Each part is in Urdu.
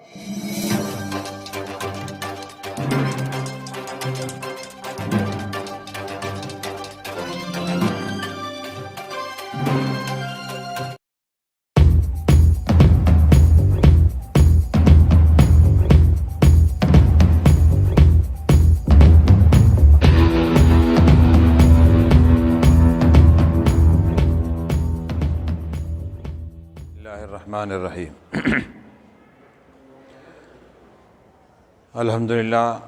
الرحمن الرحیم الحمدللہ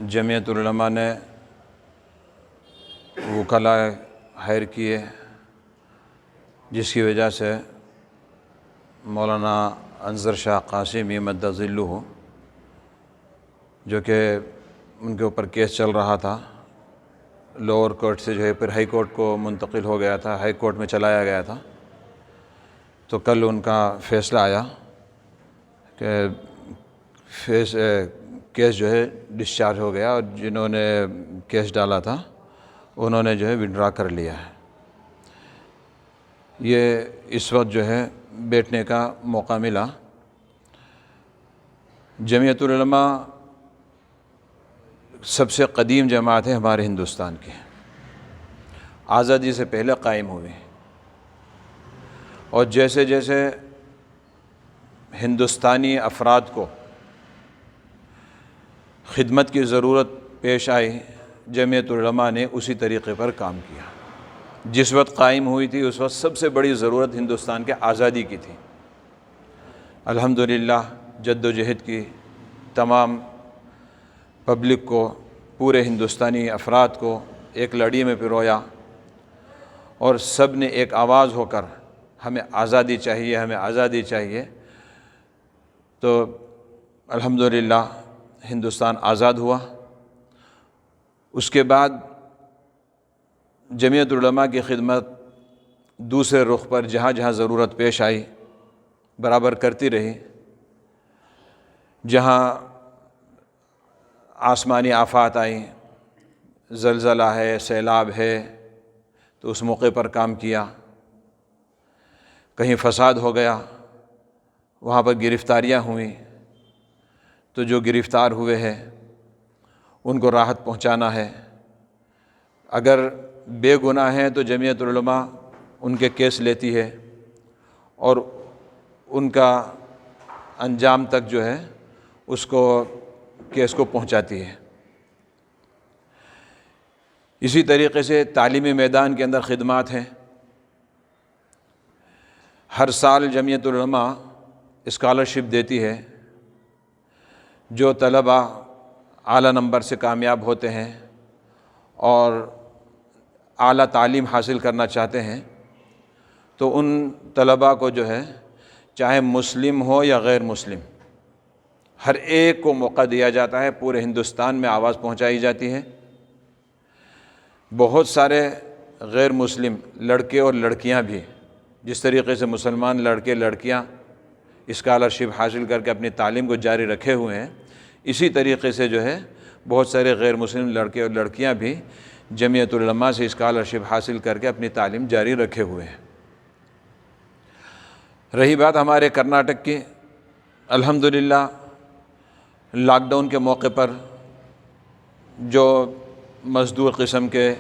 جمعیت العلماء نے وکلاء ہائر کیے، جس کی وجہ سے مولانا انظر شاہ قاسمی مد ظلہ، جو کہ ان کے اوپر کیس چل رہا تھا، لوور کورٹ سے جو ہے پھر ہائی کورٹ کو منتقل ہو گیا تھا، ہائی کورٹ میں چلایا گیا تھا، تو کل ان کا فیصلہ آیا کہ کیس جو ہے ڈسچارج ہو گیا، اور جنہوں نے کیس ڈالا تھا انہوں نے جو ہے وڈرا کر لیا ہے۔ یہ اس وقت جو ہے بیٹھنے کا موقع ملا۔ جمعیت العلماء سب سے قدیم جماعت ہے ہمارے ہندوستان کی، آزادی سے پہلے قائم ہوئی، اور جیسے جیسے ہندوستانی افراد کو خدمت کی ضرورت پیش آئی، جمعیت العلماء نے اسی طریقے پر کام کیا۔ جس وقت قائم ہوئی تھی اس وقت سب سے بڑی ضرورت ہندوستان کے آزادی کی تھی۔ الحمدللہ جد و جہد کی، تمام پبلک کو، پورے ہندوستانی افراد کو ایک لڑی میں پرویا، اور سب نے ایک آواز ہو کر ہمیں آزادی چاہیے، ہمیں آزادی چاہیے، تو الحمدللہ ہندوستان آزاد ہوا۔ اس کے بعد جمعیت العلماء کی خدمت دوسرے رخ پر جہاں جہاں ضرورت پیش آئی برابر کرتی رہی۔ جہاں آسمانی آفات آئیں، زلزلہ ہے، سیلاب ہے، تو اس موقع پر کام کیا۔ کہیں فساد ہو گیا، وہاں پر گرفتاریاں ہوئیں، تو جو گرفتار ہوئے ہیں ان کو راحت پہنچانا ہے۔ اگر بے گناہ ہیں تو جمعیت العلماء ان کے کیس لیتی ہے اور ان کا انجام تک جو ہے اس کو کیس کو پہنچاتی ہے۔ اسی طریقے سے تعلیمی میدان کے اندر خدمات ہیں۔ ہر سال جمعیت العلماء اسکالرشپ دیتی ہے۔ جو طلباء اعلیٰ نمبر سے کامیاب ہوتے ہیں اور اعلیٰ تعلیم حاصل کرنا چاہتے ہیں، تو ان طلباء کو جو ہے چاہے مسلم ہو یا غیر مسلم، ہر ایک کو موقع دیا جاتا ہے، پورے ہندوستان میں آواز پہنچائی جاتی ہے۔ بہت سارے غیر مسلم لڑکے اور لڑکیاں بھی، جس طریقے سے مسلمان لڑکے لڑکیاں اسکالرشپ حاصل کر کے اپنی تعلیم کو جاری رکھے ہوئے ہیں، اسی طریقے سے جو ہے بہت سارے غیر مسلم لڑکے اور لڑکیاں بھی جمعیت العلماء سے اسکالرشپ حاصل کر کے اپنی تعلیم جاری رکھے ہوئے ہیں۔ رہی بات ہمارے کرناٹک کی، الحمدللہ لاک ڈاؤن کے موقع پر جو مزدور قسم کے،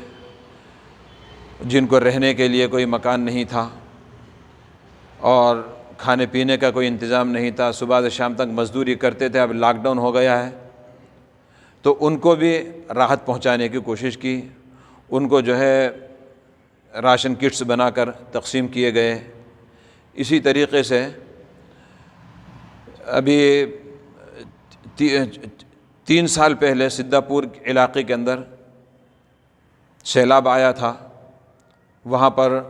جن کو رہنے کے لیے کوئی مکان نہیں تھا اور کھانے پینے کا کوئی انتظام نہیں تھا، صبح سے شام تک مزدوری کرتے تھے، اب لاک ڈاؤن ہو گیا ہے تو ان کو بھی راحت پہنچانے کی کوشش کی۔ ان کو جو ہے راشن کٹس بنا کر تقسیم کیے گئے۔ اسی طریقے سے ابھی 3 سال پہلے سدھا پور علاقے کے اندر سیلاب آیا تھا۔ وہاں پر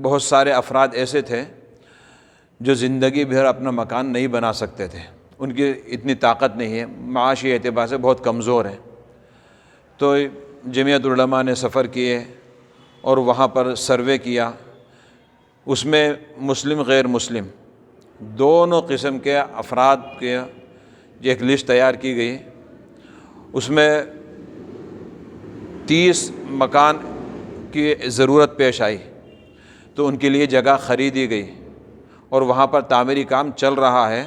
بہت سارے افراد ایسے تھے جو زندگی بھر اپنا مکان نہیں بنا سکتے تھے، ان کی اتنی طاقت نہیں ہے، معاشی اعتبار سے بہت کمزور ہیں۔ تو جمعیت العلماء نے سفر کیے اور وہاں پر سروے کیا۔ اس میں مسلم غیر مسلم دونوں قسم کے افراد کے ایک لسٹ تیار کی گئی۔ اس میں 30 مکان کی ضرورت پیش آئی تو ان کے لیے جگہ خریدی گئی اور وہاں پر تعمیری کام چل رہا ہے۔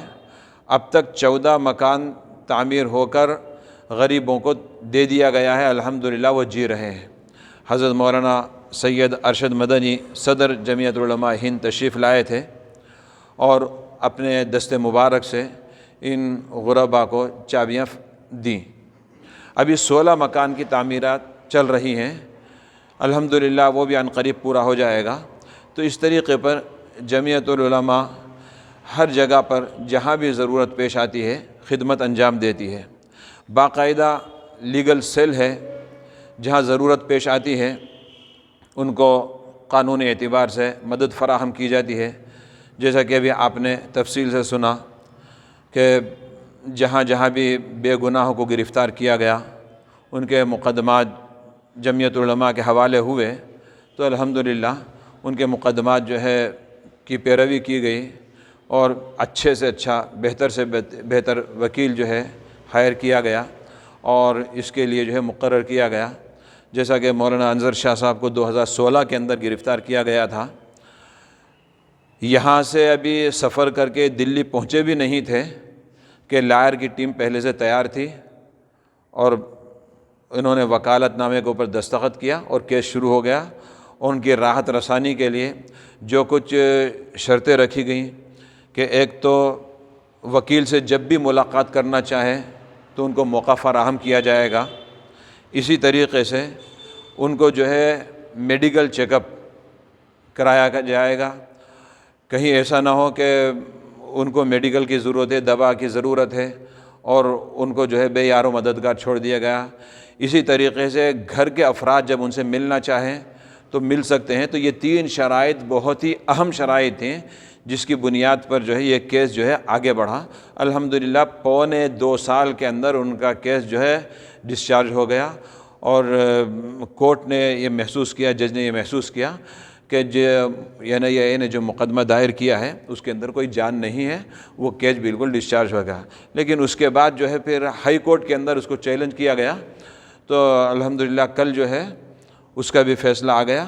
اب تک 14 مکان تعمیر ہو کر غریبوں کو دے دیا گیا ہے، الحمدللہ وہ جی رہے ہیں۔ حضرت مولانا سید ارشد مدنی صدر جمعیت علماء ہند تشریف لائے تھے اور اپنے دست مبارک سے ان غربا کو چابیاں دیں۔ ابھی 16 مکان کی تعمیرات چل رہی ہیں، الحمدللہ وہ بھی عنقریب پورا ہو جائے گا۔ تو اس طریقے پر جمعیت العلماء ہر جگہ پر جہاں بھی ضرورت پیش آتی ہے خدمت انجام دیتی ہے۔ باقاعدہ لیگل سیل ہے، جہاں ضرورت پیش آتی ہے ان کو قانونی اعتبار سے مدد فراہم کی جاتی ہے۔ جیسا کہ ابھی آپ نے تفصیل سے سنا کہ جہاں جہاں بھی بے گناہوں کو گرفتار کیا گیا ان کے مقدمات جمعیت علماء کے حوالے ہوئے، تو الحمدللہ ان کے مقدمات جو ہے کی پیروی کی گئی اور اچھے سے اچھا بہتر سے بہتر وکیل جو ہے ہائر کیا گیا اور اس کے لیے جو ہے مقرر کیا گیا۔ جیسا کہ مولانا انظر شاہ صاحب کو 2016 کے اندر گرفتار کیا گیا تھا، یہاں سے ابھی سفر کر کے دلی پہنچے بھی نہیں تھے کہ لائر کی ٹیم پہلے سے تیار تھی اور انہوں نے وکالت نامے کے اوپر دستخط کیا اور کیس شروع ہو گیا۔ ان کی راحت رسانی کے لیے جو کچھ شرطیں رکھی گئیں کہ ایک تو وکیل سے جب بھی ملاقات کرنا چاہے تو ان کو موقع فراہم کیا جائے گا، اسی طریقے سے ان کو جو ہے میڈیکل چیک اپ کرایا جائے گا۔ کہیں ایسا نہ ہو کہ ان کو میڈیکل کی ضرورت ہے، دوا کی ضرورت ہے اور ان کو جو ہے بے یار و مددگار چھوڑ دیا گیا۔ اسی طریقے سے گھر کے افراد جب ان سے ملنا چاہیں تو مل سکتے ہیں۔ تو یہ 3 شرائط بہت ہی اہم شرائط ہیں جس کی بنیاد پر جو ہے یہ کیس جو ہے آگے بڑھا۔ الحمدللہ 1.25 سال کے اندر ان کا کیس جو ہے ڈسچارج ہو گیا اور کورٹ نے یہ محسوس کیا، جج نے یہ محسوس کیا کہ یعنی جو مقدمہ دائر کیا ہے اس کے اندر کوئی جان نہیں ہے، وہ کیس بالکل ڈسچارج ہو گیا۔ لیکن اس کے بعد جو ہے پھر ہائی کورٹ کے اندر اس کو چیلنج کیا گیا، تو الحمدللہ کل جو ہے اس کا بھی فیصلہ آ گیا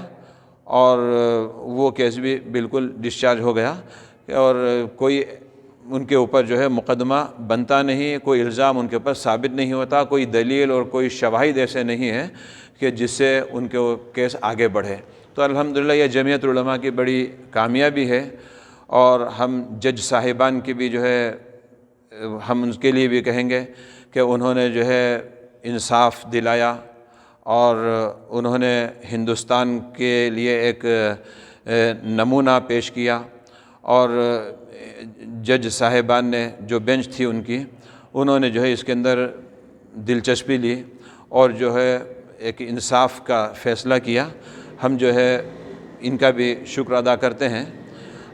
اور وہ کیس بھی بالکل ڈسچارج ہو گیا اور کوئی ان کے اوپر جو ہے مقدمہ بنتا نہیں، کوئی الزام ان کے اوپر ثابت نہیں ہوتا، کوئی دلیل اور کوئی شواہد ایسے نہیں ہے کہ جس سے ان کے کیس آگے بڑھے۔ تو الحمدللہ یہ جمعیت علماء کی بڑی کامیابی ہے اور ہم جج صاحبان کی بھی جو ہے ہم ان کے لیے بھی کہیں گے کہ انہوں نے جو ہے انصاف دلایا اور انہوں نے ہندوستان کے لیے ایک نمونہ پیش کیا اور جج صاحبان نے جو بینچ تھی ان کی، انہوں نے جو ہے اس کے اندر دلچسپی لی اور جو ہے ایک انصاف کا فیصلہ کیا۔ ہم جو ہے ان کا بھی شکر ادا کرتے ہیں۔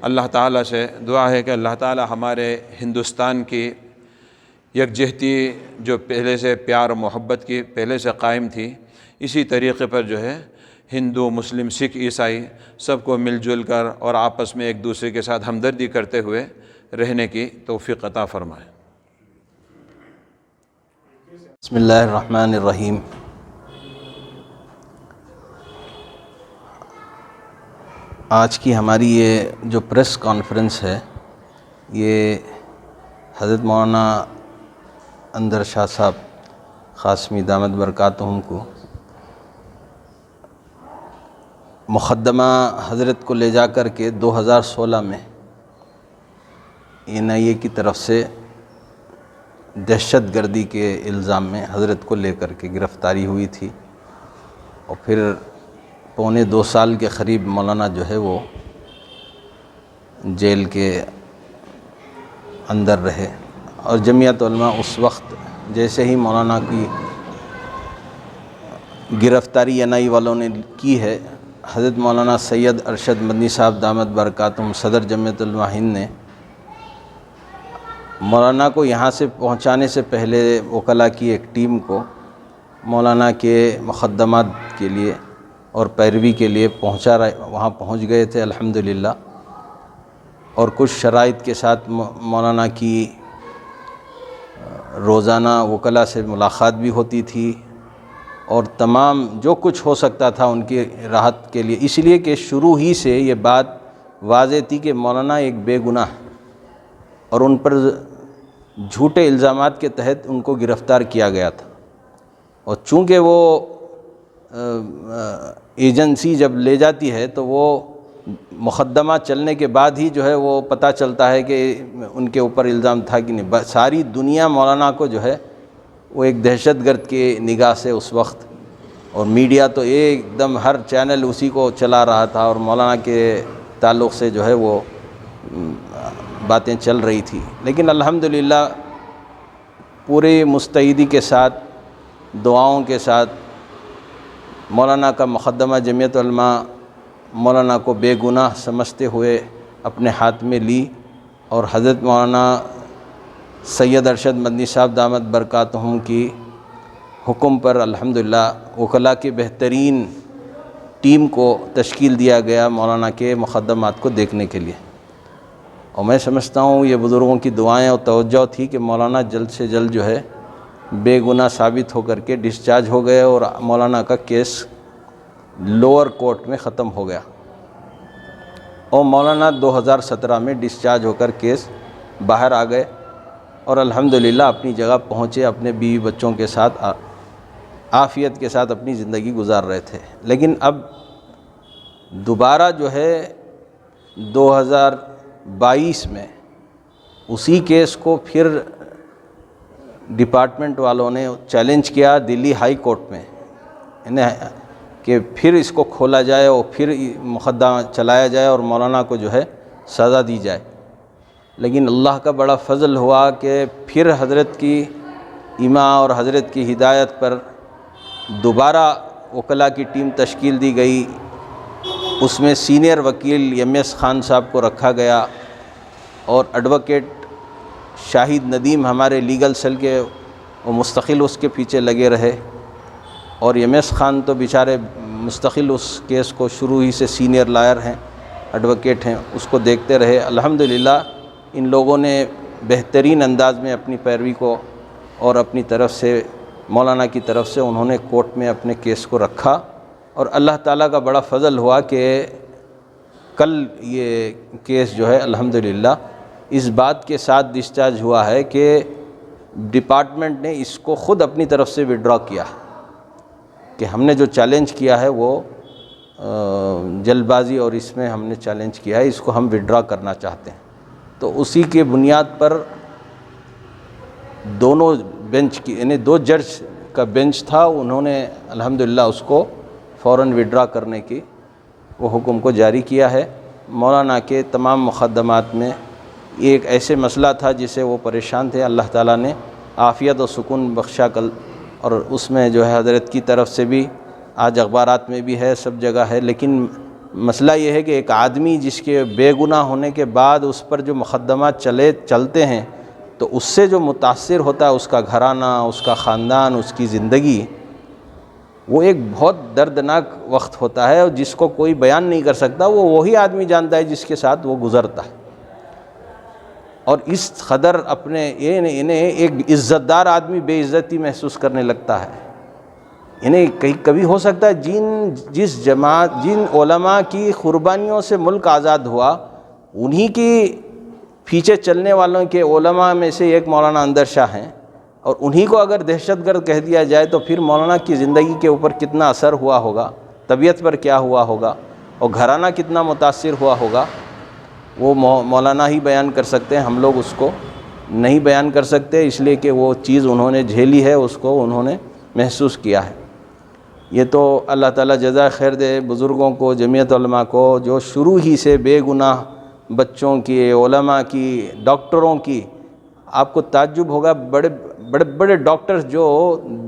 اللہ تعالیٰ سے دعا ہے کہ اللہ تعالیٰ ہمارے ہندوستان کی یکجہتی جو پہلے سے پیار و محبت کی پہلے سے قائم تھی، اسی طریقے پر جو ہے ہندو، مسلم، سکھ، عیسائی سب کو مل جل کر اور آپس میں ایک دوسرے کے ساتھ ہمدردی کرتے ہوئے رہنے کی توفیق عطا فرمائے۔ بسم اللہ الرحمن الرحیم۔ آج کی ہماری یہ جو پریس کانفرنس ہے یہ حضرت مولانا انظر شاہ صاحب قاسمی دامت برکاتہم کو مقدمہ حضرت کو لے جا کر کے 2016 میں NIA کی طرف سے دہشت گردی کے الزام میں حضرت کو لے کر کے گرفتاری ہوئی تھی اور پھر 1.25 سال کے قریب مولانا جو ہے وہ جیل کے اندر رہے اور جمعیت علماء اس وقت جیسے ہی مولانا کی گرفتاری NIA والوں نے کی ہے، حضرت مولانا سید ارشد مدنی صاحب دامت برکاتہم صدر جمعیت علماء ہند نے مولانا کو یہاں سے پہنچانے سے پہلے وکلاء کی ایک ٹیم کو مولانا کے مقدمات کے لیے اور پیروی کے لیے وہاں پہنچ گئے تھے الحمدللہ، اور کچھ شرائط کے ساتھ مولانا کی روزانہ وکلاء سے ملاقات بھی ہوتی تھی اور تمام جو کچھ ہو سکتا تھا ان کی راحت کے لیے، اس لیے کہ شروع ہی سے یہ بات واضح تھی کہ مولانا ایک بے گناہ اور ان پر جھوٹے الزامات کے تحت ان کو گرفتار کیا گیا تھا، اور چونکہ وہ ایجنسی جب لے جاتی ہے تو وہ مقدمہ چلنے کے بعد ہی جو ہے وہ پتہ چلتا ہے کہ ان کے اوپر الزام تھا کہ نہیں۔ ساری دنیا مولانا کو جو ہے وہ ایک دہشت گرد کی نگاہ سے اس وقت، اور میڈیا تو ایک دم ہر چینل اسی کو چلا رہا تھا، اور مولانا کے تعلق سے جو ہے وہ باتیں چل رہی تھی۔ لیکن الحمدللہ پوری مستعدی کے ساتھ، دعاؤں کے ساتھ مولانا کا مقدمہ جمعیت علماء مولانا کو بے گناہ سمجھتے ہوئے اپنے ہاتھ میں لی، اور حضرت مولانا سید ارشد مدنی صاحب دامت برکاتہم کی حکم پر الحمدللہ وکلاء کی بہترین ٹیم کو تشکیل دیا گیا مولانا کے مقدمات کو دیکھنے کے لیے۔ اور میں سمجھتا ہوں یہ بزرگوں کی دعائیں اور توجہ تھی کہ مولانا جلد سے جلد جو ہے بے گناہ ثابت ہو کر کے ڈسچارج ہو گئے، اور مولانا کا کیس لوور کورٹ میں ختم ہو گیا، اور مولانا 2017 میں ڈسچارج ہو کر کیس باہر آ گئے، اور الحمدللہ اپنی جگہ پہنچے، اپنے بیوی بچوں کے ساتھ عافیت کے ساتھ اپنی زندگی گزار رہے تھے۔ لیکن اب دوبارہ جو ہے 2022 میں اسی کیس کو پھر ڈپارٹمنٹ والوں نے چیلنج کیا دلی ہائی کورٹ میں، کہ پھر اس کو کھولا جائے اور پھر مقدمہ چلایا جائے اور مولانا کو جو ہے سزا دی جائے۔ لیکن اللہ کا بڑا فضل ہوا کہ پھر حضرت کی ایما اور حضرت کی ہدایت پر دوبارہ وکلاء کی ٹیم تشکیل دی گئی، اس میں سینئر وکیل MS خان صاحب کو رکھا گیا، اور ایڈوکیٹ شاہد ندیم ہمارے لیگل سیل کے وہ مستقل اس کے پیچھے لگے رہے، اور MS خان تو بیچارے مستقل اس کیس کو شروع ہی سے سینئر لائر ہیں، ایڈوکیٹ ہیں، اس کو دیکھتے رہے۔ الحمدللہ ان لوگوں نے بہترین انداز میں اپنی پیروی کو اور اپنی طرف سے مولانا کی طرف سے انہوں نے کورٹ میں اپنے کیس کو رکھا، اور اللہ تعالیٰ کا بڑا فضل ہوا کہ کل یہ کیس جو ہے الحمدللہ اس بات کے ساتھ ڈسچارج ہوا ہے کہ ڈپارٹمنٹ نے اس کو خود اپنی طرف سے وڈرا کیا، کہ ہم نے جو چیلنج کیا ہے وہ جلد بازی اور اس میں ہم نے چیلنج کیا ہے، اس کو ہم وڈرا کرنا چاہتے ہیں۔ تو اسی کے بنیاد پر دونوں بینچ کی، یعنی 2 جج کا بینچ تھا، انہوں نے الحمدللہ اس کو فوراً وڈرا کرنے کی وہ حکم کو جاری کیا ہے۔ مولانا کے تمام مقدمات میں ایک ایسے مسئلہ تھا جسے وہ پریشان تھے، اللہ تعالیٰ نے عافیت و سکون بخشا کل، اور اس میں جو ہے حضرت کی طرف سے بھی آج اخبارات میں بھی ہے، سب جگہ ہے۔ لیکن مسئلہ یہ ہے کہ ایک آدمی جس کے بے گناہ ہونے کے بعد اس پر جو مقدمات چلتے ہیں تو اس سے جو متاثر ہوتا ہے اس کا گھرانہ، اس کا خاندان، اس کی زندگی، وہ ایک بہت دردناک وقت ہوتا ہے، اور جس کو کوئی بیان نہیں کر سکتا، وہ وہی آدمی جانتا ہے جس کے ساتھ وہ گزرتا ہے۔ اور اس قدر اپنے انہیں ایک عزت دار آدمی بے عزتی محسوس کرنے لگتا ہے۔ انہیں کبھی ہو سکتا ہے جن علماء کی قربانیوں سے ملک آزاد ہوا، انہی کی پیچھے چلنے والوں کے علماء میں سے ایک مولانا اندر شاہ ہیں، اور انہی کو اگر دہشت گرد کہہ دیا جائے تو پھر مولانا کی زندگی کے اوپر کتنا اثر ہوا ہوگا، طبیعت پر کیا ہوا ہوگا، اور گھرانہ کتنا متاثر ہوا ہوگا، وہ مولانا ہی بیان کر سکتے ہیں۔ ہم لوگ اس کو نہیں بیان کر سکتے، اس لیے کہ وہ چیز انہوں نے جھیلی ہے، اس کو انہوں نے محسوس کیا ہے۔ یہ تو اللہ تعالیٰ جزائے خیر دے بزرگوں کو، جمعیت علماء کو، جو شروع ہی سے بے گناہ بچوں کی، علماء کی، ڈاکٹروں کی، آپ کو تعجب ہوگا، بڑے بڑے بڑے ڈاکٹرز جو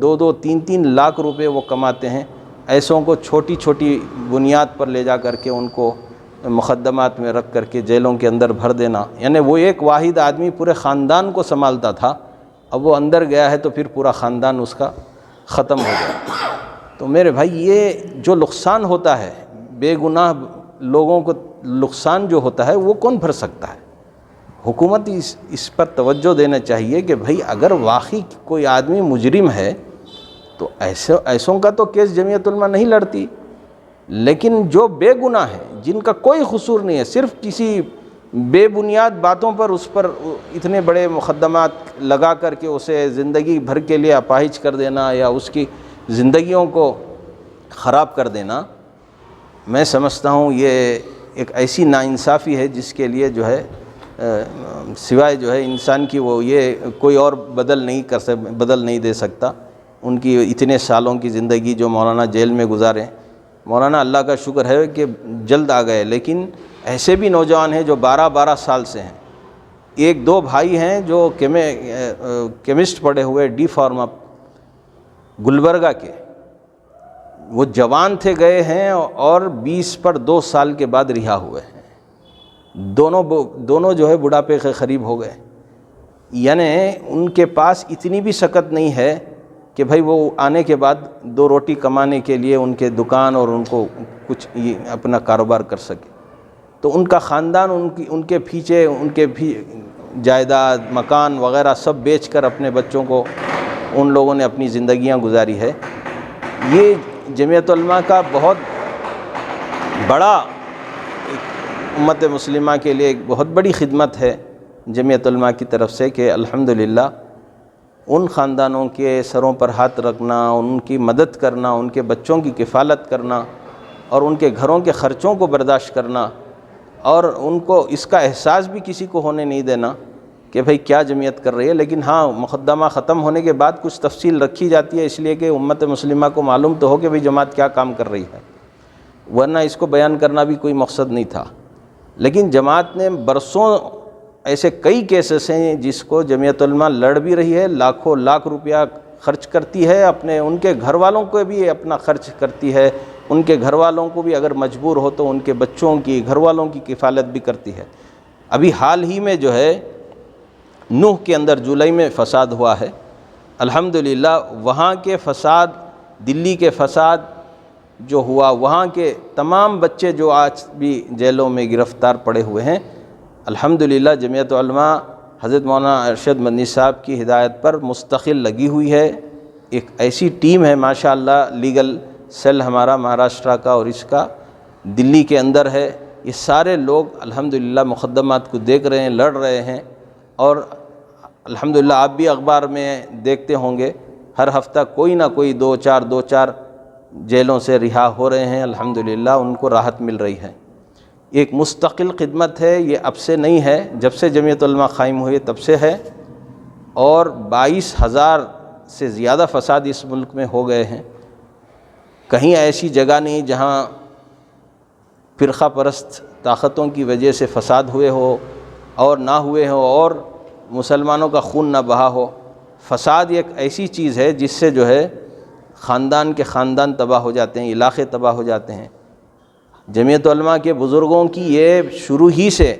2-2 3-3 لاکھ روپے وہ کماتے ہیں، ایسوں کو چھوٹی چھوٹی بنیاد پر لے جا کر کے ان کو مقدمات میں رکھ کر کے جیلوں کے اندر بھر دینا، یعنی وہ ایک واحد آدمی پورے خاندان کو سنبھالتا تھا، اب وہ اندر گیا ہے تو پھر پورا خاندان اس کا ختم ہو گیا۔ تو میرے بھائی یہ جو نقصان ہوتا ہے، بے گناہ لوگوں کو نقصان جو ہوتا ہے وہ کون بھر سکتا ہے؟ حکومت اس پر توجہ دینا چاہیے کہ بھائی اگر واقعی کوئی آدمی مجرم ہے تو ایسوں کا تو کیس جمعیت علماء نہیں لڑتی، لیکن جو بے گناہ ہے، جن کا کوئی قصور نہیں ہے، صرف کسی بے بنیاد باتوں پر اس پر اتنے بڑے مقدمات لگا کر کے اسے زندگی بھر کے لیے اپاہج کر دینا یا اس کی زندگیوں کو خراب کر دینا، میں سمجھتا ہوں یہ ایک ایسی ناانصافی ہے جس کے لیے جو ہے سوائے جو ہے انسان کی وہ یہ کوئی اور بدل نہیں دے سکتا۔ ان کی اتنے سالوں کی زندگی جو مولانا جیل میں گزارے، مولانا اللہ کا شکر ہے کہ جلد آ گئے، لیکن ایسے بھی نوجوان ہیں جو 12 سال سے ہیں۔ ایک دو بھائی ہیں جو کیمسٹ پڑھے ہوئے ڈی فارما گلبرگہ کے، وہ جوان تھے گئے ہیں اور 20 پر 2 سال کے بعد رہا ہوئے ہیں۔ دونوں جو ہے بڑھاپے کے قریب ہو گئے، یعنی ان کے پاس اتنی بھی سکت نہیں ہے کہ بھائی وہ آنے کے بعد 2 روٹی کمانے کے لیے ان کے دکان اور ان کو کچھ اپنا کاروبار کر سکے۔ تو ان کا خاندان ان کے پیچھے جائیداد مکان وغیرہ سب بیچ کر اپنے بچوں کو ان لوگوں نے اپنی زندگیاں گزاری ہے۔ یہ جمعیت علماء کا بہت بڑا امت مسلمہ کے لیے ایک بہت بڑی خدمت ہے جمعیت علماء کی طرف سے کہ الحمدللہ ان خاندانوں کے سروں پر ہاتھ رکھنا، ان کی مدد کرنا، ان کے بچوں کی کفالت کرنا اور ان کے گھروں کے خرچوں کو برداشت کرنا، اور ان کو اس کا احساس بھی کسی کو ہونے نہیں دینا کہ بھئی کیا جمعیت کر رہی ہے۔ لیکن ہاں، مقدمہ ختم ہونے کے بعد کچھ تفصیل رکھی جاتی ہے، اس لیے کہ امت مسلمہ کو معلوم تو ہو کہ بھئی جماعت کیا کام کر رہی ہے، ورنہ اس کو بیان کرنا بھی کوئی مقصد نہیں تھا۔ لیکن جماعت نے برسوں ایسے کئی کیسز ہیں جس کو جمعیت علماء لڑ بھی رہی ہے، لاکھوں لاکھ روپیہ خرچ کرتی ہے، ان کے گھر والوں کو بھی اپنا خرچ کرتی ہے، ان کے گھر والوں کو بھی اگر مجبور ہو تو ان کے بچوں کی، گھر والوں کی کفالت بھی کرتی ہے۔ ابھی حال ہی میں جو ہے نوح کے اندر جولائی میں فساد ہوا ہے، الحمدللہ وہاں کے فساد، دلی کے فساد جو ہوا، وہاں کے تمام بچے جو آج بھی جیلوں میں گرفتار پڑے ہوئے ہیں، الحمدللہ جمعیت علماء حضرت مولانا ارشد مدنی صاحب کی ہدایت پر مستقل لگی ہوئی ہے۔ ایک ایسی ٹیم ہے ماشاءاللہ، لیگل سیل ہمارا مہاراشٹرا کا اور اس کا دلی کے اندر ہے۔ یہ سارے لوگ الحمدللہ مقدمات کو دیکھ رہے ہیں، لڑ رہے ہیں، اور الحمدللہ آپ بھی اخبار میں دیکھتے ہوں گے ہر ہفتہ کوئی نہ کوئی دو چار جیلوں سے رہا ہو رہے ہیں، الحمدللہ ان کو راحت مل رہی ہے۔ ایک مستقل خدمت ہے، یہ اب سے نہیں ہے، جب سے جمعیت علماء قائم ہوئی تب سے ہے، اور 22,000 سے زیادہ فساد اس ملک میں ہو گئے ہیں۔ کہیں ایسی جگہ نہیں جہاں فرقہ پرست طاقتوں کی وجہ سے فساد ہوئے ہو اور نہ ہوئے ہو اور مسلمانوں کا خون نہ بہا ہو۔ فساد ایک ایسی چیز ہے جس سے جو ہے خاندان کے خاندان تباہ ہو جاتے ہیں، علاقے تباہ ہو جاتے ہیں۔ جمعیت علماء کے بزرگوں کی یہ شروع ہی سے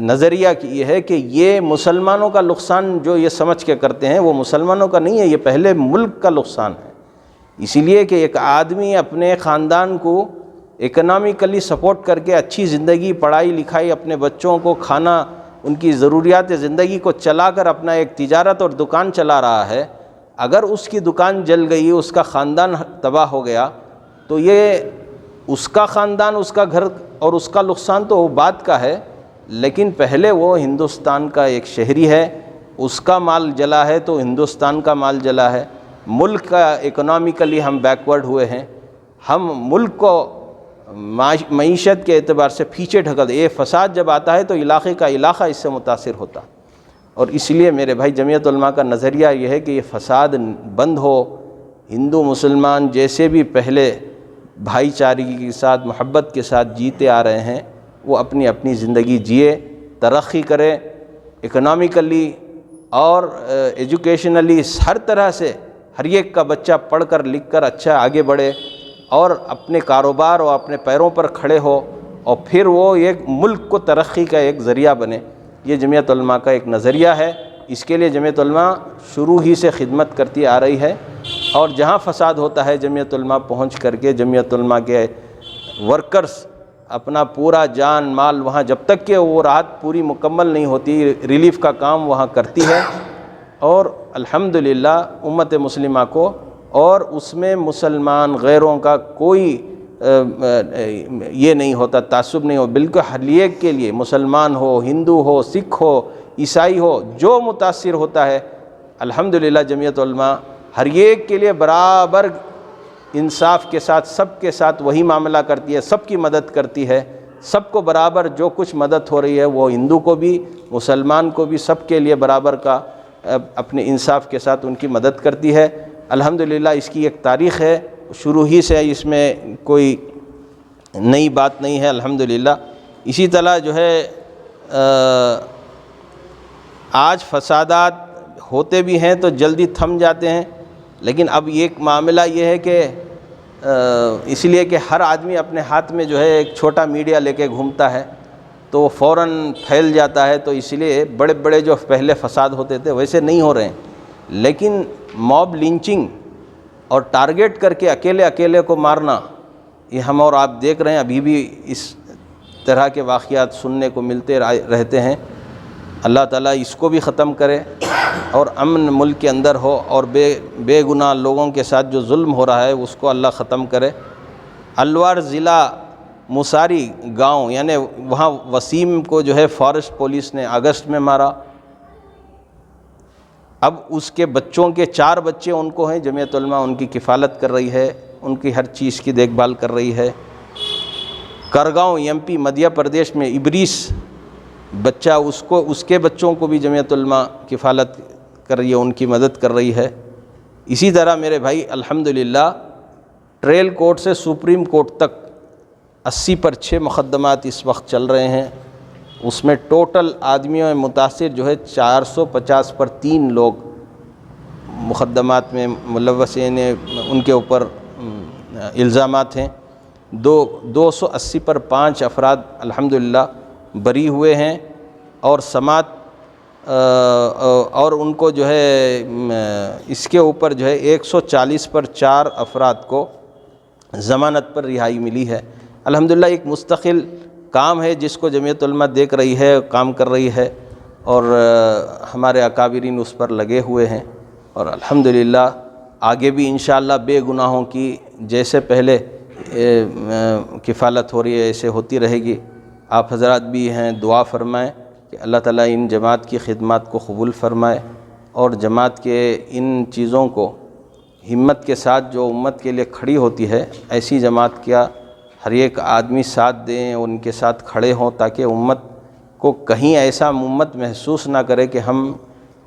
نظریہ یہ ہے کہ یہ مسلمانوں کا نقصان جو یہ سمجھ کے کرتے ہیں وہ مسلمانوں کا نہیں ہے، یہ پہلے ملک کا نقصان ہے۔ اسی لیے کہ ایک آدمی اپنے خاندان کو اکنامکلی سپورٹ کر کے اچھی زندگی، پڑھائی لکھائی، اپنے بچوں کو کھانا، ان کی ضروریات زندگی کو چلا کر اپنا ایک تجارت اور دکان چلا رہا ہے، اگر اس کی دکان جل گئی، اس کا خاندان تباہ ہو گیا، تو یہ اس کا خاندان، اس کا گھر اور اس کا نقصان تو وہ بات کا ہے، لیکن پہلے وہ ہندوستان کا ایک شہری ہے، اس کا مال جلا ہے تو ہندوستان کا مال جلا ہے۔ ملک کا اکنامکلی ہم بیکورڈ ہوئے ہیں، ہم ملک کو معیشت کے اعتبار سے پیچھے ڈھکل دے۔ یہ فساد جب آتا ہے تو علاقے کا علاقہ اس سے متاثر ہوتا، اور اس لیے میرے بھائی جمعیت علماء کا نظریہ یہ ہے کہ یہ فساد بند ہو، ہندو مسلمان جیسے بھی پہلے بھائی چارگی کے ساتھ، محبت کے ساتھ جیتے آ رہے ہیں، وہ اپنی اپنی زندگی جیے، ترقی کرے، اکنامکلی اور ایجوکیشنلی، ہر طرح سے ہر ایک کا بچہ پڑھ کر لکھ کر اچھا آگے بڑھے اور اپنے کاروبار اور اپنے پیروں پر کھڑے ہو، اور پھر وہ ایک ملک کو ترقی کا ایک ذریعہ بنے۔ یہ جمعیت علماء کا ایک نظریہ ہے، اس کے لیے جمعیت علماء شروع ہی سے خدمت کرتی آ رہی ہے، اور جہاں فساد ہوتا ہے جمعیت علماء پہنچ کر کے، جمعیت علماء کے ورکرز اپنا پورا جان مال وہاں، جب تک کہ وہ راحت پوری مکمل نہیں ہوتی، ریلیف کا کام وہاں کرتی ہے، اور الحمدللہ امت مسلمہ کو، اور اس میں مسلمان غیروں کا کوئی یہ نہیں ہوتا، تعصب نہیں ہو، بالکل ہر ایک کے لیے، مسلمان ہو، ہندو ہو، سکھ ہو، عیسائی ہو، جو متاثر ہوتا ہے الحمدللہ جمعیت علماء ہر ایک کے لیے برابر انصاف کے ساتھ سب کے ساتھ وہی معاملہ کرتی ہے، سب کی مدد کرتی ہے، سب کو برابر جو کچھ مدد ہو رہی ہے وہ ہندو کو بھی مسلمان کو بھی سب کے لیے برابر کا اپنے انصاف کے ساتھ ان کی مدد کرتی ہے۔ الحمدللہ اس کی ایک تاریخ ہے، شروع ہی سے اس میں کوئی نئی بات نہیں ہے الحمدللہ۔ اسی طرح جو ہے آج فسادات ہوتے بھی ہیں تو جلدی تھم جاتے ہیں، لیکن اب ایک معاملہ یہ ہے کہ اس لیے کہ ہر آدمی اپنے ہاتھ میں جو ہے ایک چھوٹا میڈیا لے کے گھومتا ہے تو فوراً پھیل جاتا ہے، تو اس لیے بڑے بڑے جو پہلے فساد ہوتے تھے ویسے نہیں ہو رہے ہیں، لیکن موب لنچنگ اور ٹارگیٹ کر کے اکیلے کو مارنا یہ ہم اور آپ دیکھ رہے ہیں، ابھی بھی اس طرح کے واقعات سننے کو ملتے رہتے ہیں۔ اللہ تعالیٰ اس کو بھی ختم کرے اور امن ملک کے اندر ہو، اور بے گناہ لوگوں کے ساتھ جو ظلم ہو رہا ہے اس کو اللہ ختم کرے۔ الوار ضلع مساری گاؤں یعنی وہاں وسیم کو جو ہے فارسٹ پولیس نے اگست میں مارا، اب اس کے بچوں کے 4 بچے ان کو ہیں، جمعیت علماء ان کی کفالت کر رہی ہے، ان کی ہر چیز کی دیکھ بھال کر رہی ہے۔ کرگاؤں MP مدھیہ پردیش میں ابریس بچہ، اس کے بچوں کو بھی جمعیت علماء کفالت کر رہی ہے، ان کی مدد کر رہی ہے۔ اسی طرح میرے بھائی الحمدللہ ٹریل کورٹ سے سپریم کورٹ تک 80 پر 6 مقدمات اس وقت چل رہے ہیں، اس میں ٹوٹل آدمیوں میں متاثر جو ہے 450 پر 3 لوگ مقدمات میں ملوث ہیں، ان کے اوپر الزامات ہیں۔ 280 پر 5 افراد الحمدللہ بری ہوئے ہیں، اور سماعت اور ان کو جو ہے اس کے اوپر جو ہے 140 پر 4 افراد کو ضمانت پر رہائی ملی ہے۔ الحمدللہ ایک مستقل کام ہے جس کو جمعیت علماء دیکھ رہی ہے، کام کر رہی ہے، اور ہمارے اکابرین اس پر لگے ہوئے ہیں، اور الحمدللہ آگے بھی انشاءاللہ بے گناہوں کی جیسے پہلے کفالت ہو رہی ہے ایسے ہوتی رہے گی۔ آپ حضرات بھی ہیں، دعا فرمائیں کہ اللہ تعالیٰ ان جماعت کی خدمات کو قبول فرمائے، اور جماعت کے ان چیزوں کو ہمت کے ساتھ جو امت کے لیے کھڑی ہوتی ہے، ایسی جماعت کیا ہر ایک آدمی ساتھ دیں، ان کے ساتھ کھڑے ہوں، تاکہ امت کو کہیں ایسا امت محسوس نہ کرے کہ ہم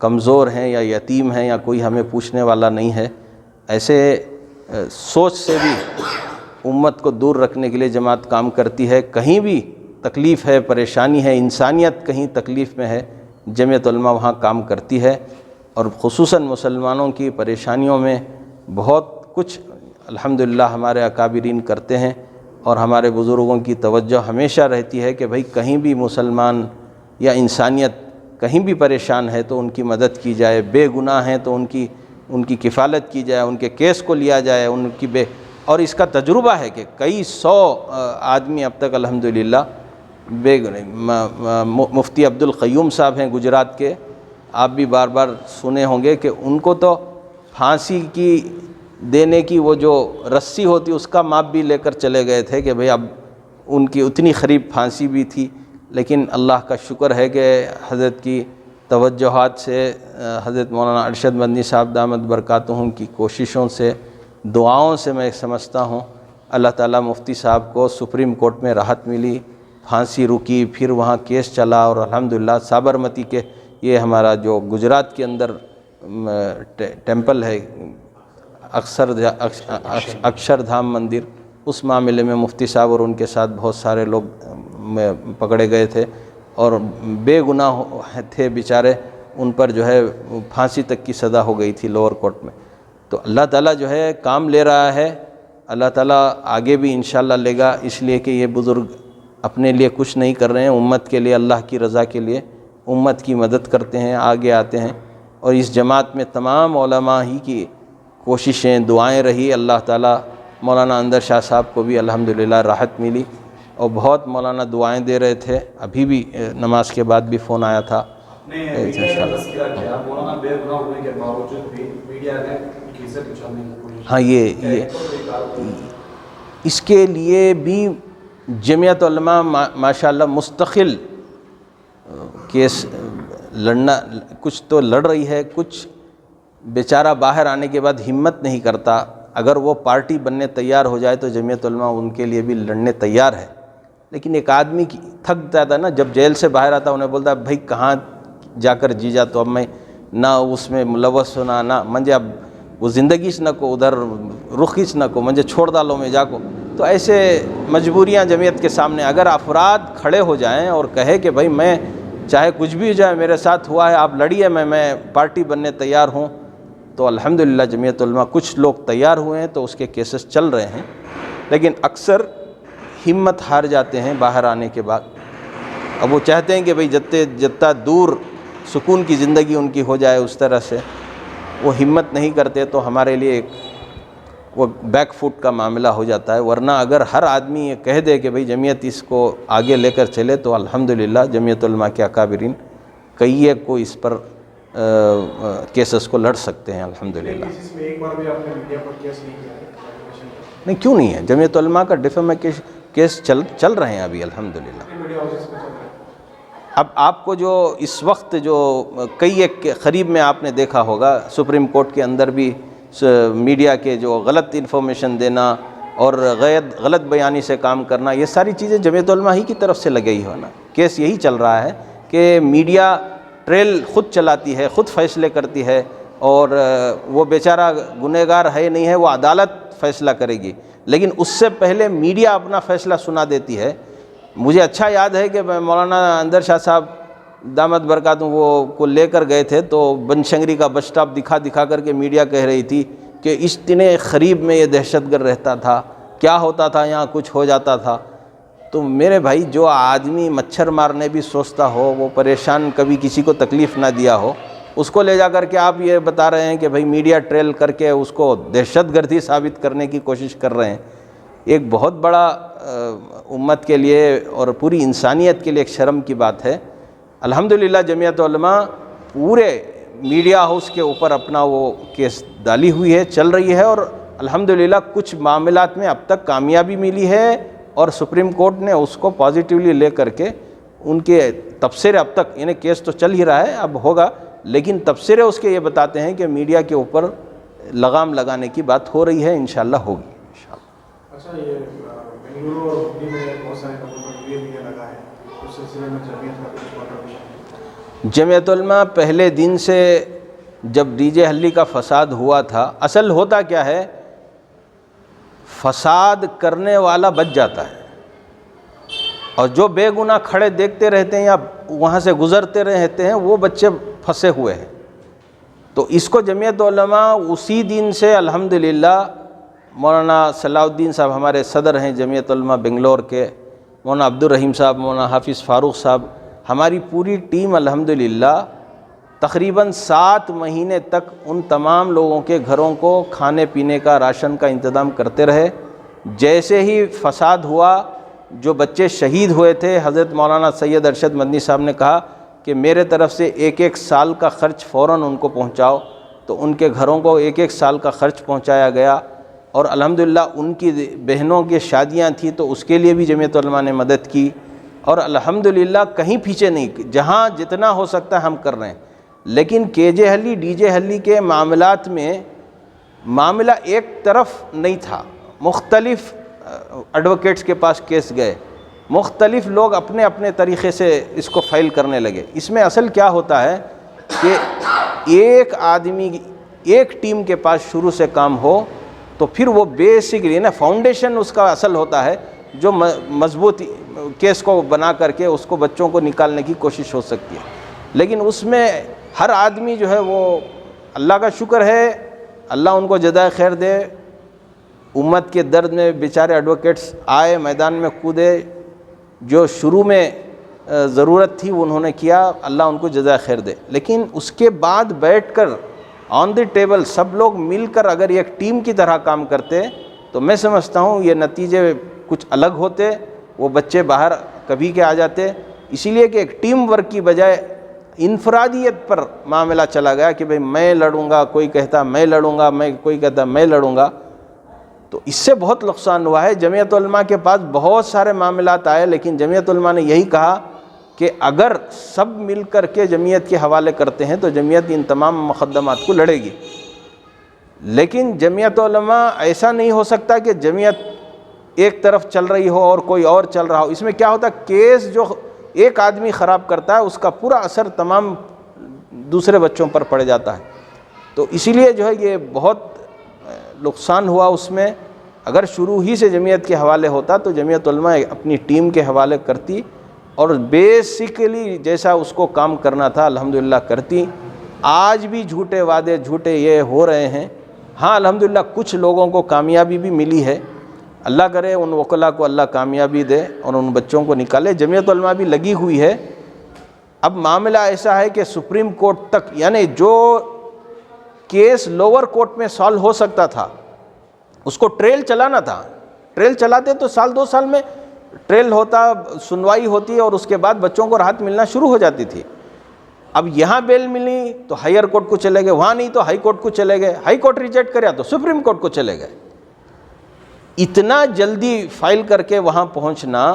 کمزور ہیں یا یتیم ہیں یا کوئی ہمیں پوچھنے والا نہیں ہے۔ ایسے سوچ سے بھی امت کو دور رکھنے کے لیے جماعت کام کرتی ہے۔ کہیں بھی تکلیف ہے، پریشانی ہے، انسانیت کہیں تکلیف میں ہے، جمعیت علماء وہاں کام کرتی ہے، اور خصوصاً مسلمانوں کی پریشانیوں میں بہت کچھ الحمدللہ ہمارے اکابرین کرتے ہیں، اور ہمارے بزرگوں کی توجہ ہمیشہ رہتی ہے کہ بھئی کہیں بھی مسلمان یا انسانیت کہیں بھی پریشان ہے تو ان کی مدد کی جائے، بے گناہ ہیں تو ان کی کفالت کی جائے، ان کے کیس کو لیا جائے، اور اس کا تجربہ ہے کہ کئی 100 آدمی اب تک الحمدللہ مفتی عبدالقیوم صاحب ہیں گجرات کے، آپ بھی بار بار سنے ہوں گے کہ ان کو تو پھانسی کی دینے کی وہ جو رسی ہوتی اس کا ماپ بھی لے کر چلے گئے تھے کہ بھئی اب ان کی اتنی قریب پھانسی بھی تھی، لیکن اللہ کا شکر ہے کہ حضرت کی توجہات سے، حضرت مولانا ارشد مدنی صاحب دامت برکاتہم کی کوششوں سے، دعاؤں سے میں سمجھتا ہوں اللہ تعالیٰ مفتی صاحب کو سپریم کورٹ میں راحت ملی، پھانسی رکی، پھر وہاں کیس چلا، اور الحمدللہ سابرمتی کے یہ ہمارا جو گجرات کے اندر ٹیمپل ہے اکشردھام مندر، اس معاملے میں مفتی صاحب اور ان کے ساتھ بہت سارے لوگ پکڑے گئے تھے، اور بے گناہ تھے بیچارے، ان پر جو ہے پھانسی تک کی سزا ہو گئی تھی لوور کورٹ میں۔ تو اللہ تعالیٰ جو ہے کام لے رہا ہے، اللہ تعالیٰ آگے بھی انشاءاللہ لے گا، اس لیے کہ یہ بزرگ اپنے لیے کچھ نہیں کر رہے ہیں، امت کے لیے، اللہ کی رضا کے لیے امت کی مدد کرتے ہیں، آگے آتے ہیں، اور اس جماعت میں تمام علماء ہی کی کوششیں، دعائیں رہی۔ اللہ تعالیٰ مولانا اندر شاہ صاحب کو بھی الحمدللہ راحت ملی، اور بہت مولانا دعائیں دے رہے تھے، ابھی بھی نماز کے بعد بھی فون آیا تھا۔ ہاں اس کے لیے بھی جمعیت علماء ماشاءاللہ مستقل کیس لڑنا، کچھ تو لڑ رہی ہے، کچھ بیچارہ باہر آنے کے بعد ہمت نہیں کرتا. اگر وہ پارٹی بننے تیار ہو جائے تو جمعیت علماء ان کے لیے بھی لڑنے تیار ہے. لیکن ایک آدمی تھک جاتا ہے نا، جب جیل سے باہر آتا انہیں بولتا ہے بھائی کہاں جا کر جی جا، تو اب میں نہ اس میں ملوث ہونا، نہ منجھے اب وہ زندگیش نہ کو ادھر رخیش نہ کو منجھے چھوڑ ڈالو میں جا کو. تو ایسے مجبوریاں جمعیت کے سامنے، اگر افراد کھڑے ہو جائیں اور کہے کہ بھائی میں چاہے کچھ بھی ہو جائے میرے ساتھ ہوا ہے، آپ لڑیے، میں پارٹی بننے تیار ہوں، تو الحمدللہ جمعیت علماء کچھ لوگ تیار ہوئے ہیں، تو اس کے کیسز چل رہے ہیں. لیکن اکثر ہمت ہار جاتے ہیں باہر آنے کے بعد. اب وہ چاہتے ہیں کہ بھئی جتنا دور سکون کی زندگی ان کی ہو جائے اس طرح سے، وہ ہمت نہیں کرتے. تو ہمارے لیے ایک وہ بیک فوٹ کا معاملہ ہو جاتا ہے. ورنہ اگر ہر آدمی یہ کہہ دے کہ بھئی جمعیت اس کو آگے لے کر چلے، تو الحمدللہ جمعیت علماء کے اکابرین کئی ایک کو اس پر کیسز کو لڑ سکتے ہیں الحمدللہ. نہیں کیوں نہیں ہے، جمعیت علماء کا ڈیفیمیشن کیس چل رہے ہیں ابھی الحمدللہ. اب آپ کو جو اس وقت جو کئی ایک قریب میں آپ نے دیکھا ہوگا سپریم کورٹ کے اندر بھی میڈیا کے جو غلط انفارمیشن دینا اور غلط بیانی سے کام کرنا، یہ ساری چیزیں جمعیت علماء ہی کی طرف سے لگئی ہو نا. کیس یہی چل رہا ہے کہ میڈیا ٹریل خود چلاتی ہے، خود فیصلے کرتی ہے، اور وہ بیچارہ گنہگار ہے نہیں ہے، وہ عدالت فیصلہ کرے گی. لیکن اس سے پہلے میڈیا اپنا فیصلہ سنا دیتی ہے. مجھے اچھا یاد ہے کہ مولانا اندر شاہ صاحب دامت برکاتہ وہ کو لے کر گئے تھے، تو بنشنگری کا بس اسٹاپ دکھا کر کے میڈیا کہہ رہی تھی کہ اتنے قریب میں یہ دہشت گرد رہتا تھا، کیا ہوتا تھا یہاں، کچھ ہو جاتا تھا. تو میرے بھائی جو آدمی مچھر مارنے بھی سوچتا ہو، وہ پریشان کبھی کسی کو تکلیف نہ دیا ہو، اس کو لے جا کر کے آپ یہ بتا رہے ہیں کہ بھئی میڈیا ٹریل کر کے اس کو دہشت گردی ثابت کرنے کی کوشش کر رہے ہیں. ایک بہت بڑا امت کے لیے اور پوری انسانیت کے لیے ایک شرم کی بات ہے. الحمدللہ جمعیت علماء پورے میڈیا ہاؤس کے اوپر اپنا وہ کیس ڈالی ہوئی ہے، چل رہی ہے، اور الحمدللہ کچھ معاملات میں اب تک کامیابی ملی ہے، اور سپریم کورٹ نے اس کو پازیٹیولی لے کر کے ان کے تبصرے اب تک، یعنی کیس تو چل ہی رہا ہے، اب ہوگا، لیکن تبصرے اس کے یہ بتاتے ہیں کہ میڈیا کے اوپر لگام لگانے کی بات ہو رہی ہے، انشاءاللہ ہوگی. اچھا، یہ بنگلورو اور دلی میں بہت سارے لوگوں پر یہ لگا ہے، اس سلسلے میں جمعیت کا کچھ کنٹریبیوشن؟ جمعیت علماء پہلے دن سے جب ڈی جے ہلی کا فساد ہوا تھا، اصل ہوتا کیا ہے، فساد کرنے والا بچ جاتا ہے، اور جو بے گناہ کھڑے دیکھتے رہتے ہیں یا وہاں سے گزرتے رہتے ہیں، وہ بچے پھنسے ہوئے ہیں. تو اس کو جمعیت علماء اسی دن سے الحمدللہ، مولانا صلاح الدین صاحب ہمارے صدر ہیں جمعیت علماء بنگلور کے، مولانا عبدالرحیم صاحب، مولانا حافظ فاروق صاحب، ہماری پوری ٹیم الحمدللہ تقریباً 7 مہینے تک ان تمام لوگوں کے گھروں کو کھانے پینے کا، راشن کا انتظام کرتے رہے. جیسے ہی فساد ہوا، جو بچے شہید ہوئے تھے، حضرت مولانا سید ارشد مدنی صاحب نے کہا کہ میرے طرف سے ایک سال کا خرچ فوراً ان کو پہنچاؤ. تو ان کے گھروں کو ایک سال کا خرچ پہنچایا گیا، اور الحمدللہ ان کی بہنوں کی شادیاں تھیں تو اس کے لیے بھی جمعیت علماء نے مدد کی. اور الحمدللہ کہیں پیچھے نہیں، جہاں جتنا ہو سکتا ہے ہم کر رہے ہیں. لیکن کے جے ہلی، ڈی جے ہلی کے معاملات میں معاملہ ایک طرف نہیں تھا، مختلف ایڈوکیٹس کے پاس کیس گئے، مختلف لوگ اپنے اپنے طریقے سے اس کو فائل کرنے لگے. اس میں اصل کیا ہوتا ہے کہ ایک آدمی، ایک ٹیم کے پاس شروع سے کام ہو تو پھر وہ بیسکلی نا فاؤنڈیشن اس کا اصل ہوتا ہے، جو مضبوط کیس کو بنا کر کے اس کو بچوں کو نکالنے کی کوشش ہو سکتی ہے. لیکن اس میں ہر آدمی جو ہے وہ، اللہ کا شکر ہے، اللہ ان کو جزائے خیر دے، امت کے درد میں بیچارے ایڈوکیٹس آئے، میدان میں کودے، جو شروع میں ضرورت تھی وہ انہوں نے کیا، اللہ ان کو جزائے خیر دے. لیکن اس کے بعد بیٹھ کر آن دی ٹیبل سب لوگ مل کر اگر ایک ٹیم کی طرح کام کرتے تو میں سمجھتا ہوں یہ نتیجے کچھ الگ ہوتے، وہ بچے باہر کبھی کے آ جاتے. اسی لیے کہ ایک ٹیم ورک کی بجائے انفرادیت پر معاملہ چلا گیا کہ بھئی میں لڑوں گا، کوئی کہتا میں لڑوں گا، کوئی کہتا میں لڑوں گا. تو اس سے بہت نقصان ہوا ہے۔ جمعیت علماء کے پاس بہت سارے معاملات آئے، لیکن جمعیت علماء نے یہی کہا کہ اگر سب مل کر کے جمعیت کے حوالے کرتے ہیں تو جمعیت ان تمام مقدمات کو لڑے گی۔ لیکن جمعیت علماء ایسا نہیں ہو سکتا کہ جمعیت ایک طرف چل رہی ہو اور کوئی اور چل رہا ہو۔ اس میں کیا ہوتا ہے، کیس جو ایک آدمی خراب کرتا ہے اس کا پورا اثر تمام دوسرے بچوں پر پڑ جاتا ہے۔ تو اسی لیے جو ہے یہ بہت نقصان ہوا اس میں۔ اگر شروع ہی سے جمعیت کے حوالے ہوتا تو جمعیت علماء اپنی ٹیم کے حوالے کرتی اور بیسیکلی جیسا اس کو کام کرنا تھا الحمدللہ کرتی۔ آج بھی جھوٹے وعدے، جھوٹے یہ ہو رہے ہیں۔ ہاں الحمدللہ کچھ لوگوں کو کامیابی بھی ملی ہے، اللہ کرے ان وکلاء کو اللہ کامیابی دے اور ان بچوں کو نکالے۔ جمعیت علماء بھی لگی ہوئی ہے۔ اب معاملہ ایسا ہے کہ سپریم کورٹ تک، یعنی جو کیس لوور کورٹ میں سالو ہو سکتا تھا اس کو ٹریل چلانا تھا، ٹریل چلاتے تو سال 2 سال میں ٹریل ہوتا، سنوائی ہوتی اور اس کے بعد بچوں کو راحت ملنا شروع ہو جاتی تھی۔ اب یہاں بیل ملی تو ہائر کورٹ کو چلے گئے، وہاں نہیں تو ہائی کورٹ کو چلے گئے، ہائی کورٹ ریجیکٹ کریا تو سپریم کورٹ کو چلے گئے۔ اتنا جلدی فائل کر کے وہاں پہنچنا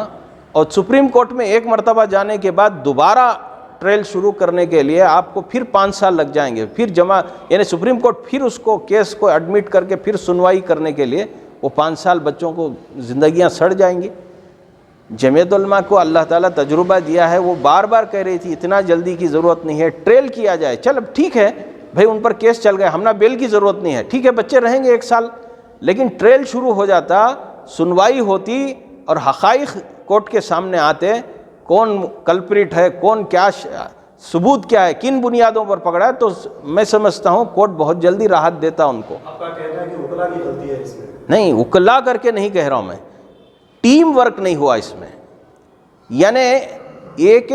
اور سپریم کورٹ میں ایک مرتبہ جانے کے بعد دوبارہ ٹریل شروع کرنے کے لیے آپ کو پھر 5 سال لگ جائیں گے، پھر جمع، یعنی سپریم کورٹ پھر اس کو کیس کو ایڈمٹ کر کے پھر سنوائی کرنے کے لیے وہ 5 سال بچوں کو زندگیاں سڑ جائیں گی۔ جمعیت علماء کو اللہ تعالیٰ تجربہ دیا ہے، وہ بار بار کہہ رہی تھی اتنا جلدی کی ضرورت نہیں ہے، ٹریل کیا جائے۔ چل اب ٹھیک ہے بھائی، ان پر کیس چل گئے، ہمنا بیل کی ضرورت نہیں ہے، ٹھیک ہے بچے رہیں گے 1 سال، لیکن ٹریل شروع ہو جاتا، سنوائی ہوتی اور حقائق کورٹ کے سامنے آتے، کون کلپریٹ ہے، کون کیا ثبوت کیا ہے، کن بنیادوں پر پکڑا ہے، تو میں سمجھتا ہوں کورٹ بہت جلدی راحت دیتا ان کو۔ آپ کا کہنا ہے کہ وکلا کی غلطی ہے اس میں؟ نہیں، وکلا کر کے نہیں کہہ رہا ہوں میں، ٹیم ورک نہیں ہوا اس میں، یعنی ایک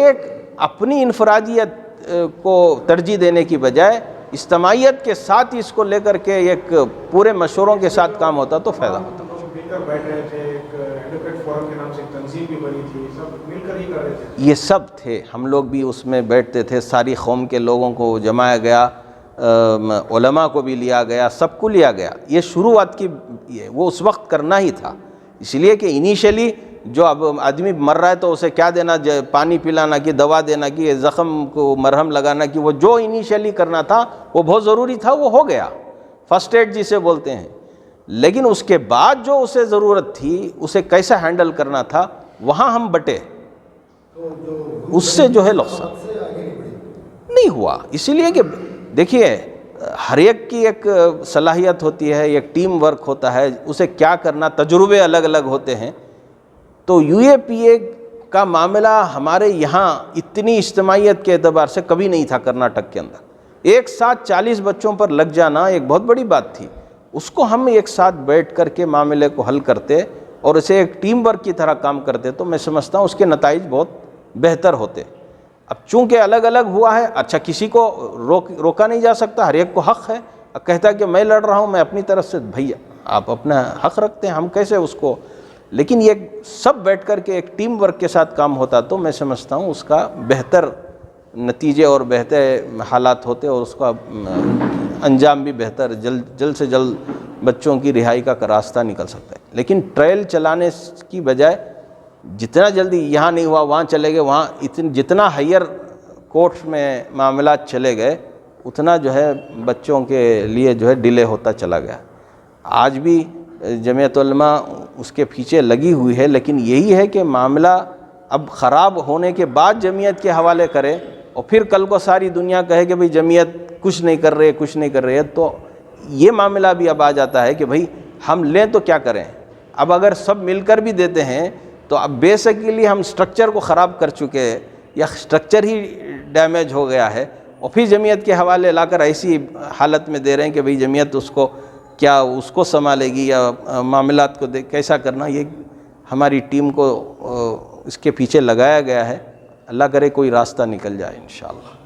اپنی انفرادیت کو ترجیح دینے کی بجائے اجتماعیت کے ساتھ اس کو لے کر کے ایک پورے مشوروں کے ساتھ کام ہوتا تو فائدہ ہوتا۔ مل کر بیٹھ رہے تھے، ایک ایڈوکیٹ فورم کے نام سے ایک تنظیم بھی بنی تھی، سب مل کر ہی کر رہے تھے۔ یہ سب تھے، ہم لوگ بھی اس میں بیٹھتے تھے، ساری قوم کے لوگوں کو جمایا گیا، علماء کو بھی لیا گیا، سب کو لیا گیا۔ یہ شروعات کی وہ اس وقت کرنا ہی تھا، اس لیے کہ انیشلی جو اب آدمی مر رہا ہے تو اسے کیا دینا، پانی پلانا کی، دوا دینا کی، زخم کو مرہم لگانا کی، وہ جو انیشلی کرنا تھا وہ بہت ضروری تھا، وہ ہو گیا، فرسٹ ایڈ جسے بولتے ہیں۔ لیکن اس کے بعد جو اسے ضرورت تھی، اسے کیسا ہینڈل کرنا تھا، وہاں ہم بٹے، اس سے جو ہے نقصان نہیں ہوا۔ اسی لیے کہ دیکھیے ہر ایک کی ایک صلاحیت ہوتی ہے، ایک ٹیم ورک ہوتا ہے، اسے کیا کرنا، تجربے الگ الگ ہوتے ہیں۔ تو یو اے پی اے کا معاملہ ہمارے یہاں اتنی اجتماعیت کے اعتبار سے کبھی نہیں تھا کرناٹک کے اندر۔ ایک ساتھ 40 بچوں پر لگ جانا ایک بہت بڑی بات تھی، اس کو ہم ایک ساتھ بیٹھ کر کے معاملے کو حل کرتے اور اسے ایک ٹیم ورک کی طرح کام کرتے تو میں سمجھتا ہوں اس کے نتائج بہت بہتر ہوتے۔ اب چونکہ الگ الگ ہوا ہے، اچھا کسی کو روکا نہیں جا سکتا، ہر ایک کو حق ہے، اب کہتا ہے کہ میں لڑ رہا ہوں، میں اپنی طرف سے، بھیا آپ اپنا حق رکھتے ہیں، ہم کیسے اس کو، لیکن یہ سب بیٹھ کر کے ایک ٹیم ورک کے ساتھ کام ہوتا تو میں سمجھتا ہوں اس کا بہتر نتیجے اور بہتر حالات ہوتے اور اس کا انجام بھی بہتر، جلد سے جلد بچوں کی رہائی کا راستہ نکل سکتا ہے۔ لیکن ٹریل چلانے کی بجائے جتنا جلدی یہاں نہیں ہوا وہاں چلے گئے، وہاں جتنا ہائر کورٹ میں معاملات چلے گئے اتنا جو ہے بچوں کے لیے جو ہے ڈیلے ہوتا چلا گیا۔ آج بھی جمعیت علماء اس کے پیچھے لگی ہوئی ہے، لیکن یہی ہے کہ معاملہ اب خراب ہونے کے بعد جمعیت کے حوالے کرے اور پھر کل کو ساری دنیا کہے کہ بھئی جمعیت کچھ نہیں کر رہے ہے، تو یہ معاملہ بھی اب آ جاتا ہے کہ بھئی ہم لیں تو کیا کریں۔ اب اگر سب مل کر بھی دیتے ہیں تو اب بیسیکلی ہم سٹرکچر کو خراب کر چکے ہیں یا سٹرکچر ہی ڈیمیج ہو گیا ہے، اور پھر جمعیت کے حوالے لا کر ایسی حالت میں دے رہے ہیں کہ بھئی جمعیت اس کو سنبھالے گی یا معاملات کو کیسا کرنا، یہ ہماری ٹیم کو اس کے پیچھے لگایا گیا ہے۔ اللہ کرے کوئی راستہ نکل جائے انشاءاللہ۔